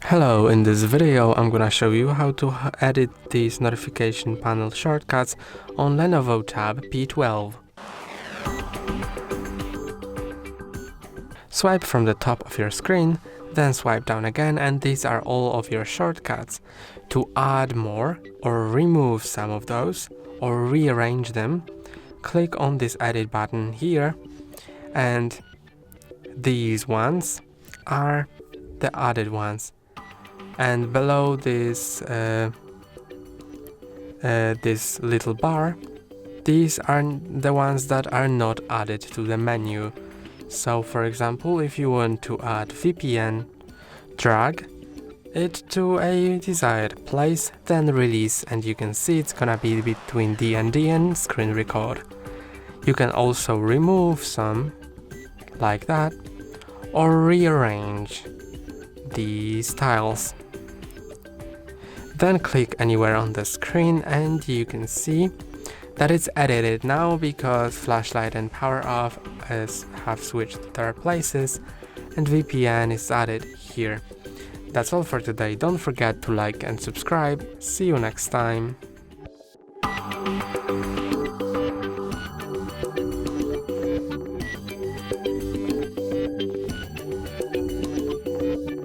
Hello, in this video I'm gonna show you how to edit these notification panel shortcuts on LENOVO Tab P12. Swipe from the top of your screen, then swipe down again, and these are all of your shortcuts. To add more or remove some of those or rearrange them, click on this edit button here, and these ones are the added ones. And below this this little bar, these are the ones that are not added to the menu. So for example, if you want to add VPN, drag it to a desired place, then release, and you can see it's gonna be between D and D and screen record. You can also remove some like that or rearrange the styles. Then click anywhere on the screen and you can see that it's edited now because flashlight and power off have switched their places and VPN is added here. That's all for today. Don't forget to like and subscribe. See you next time.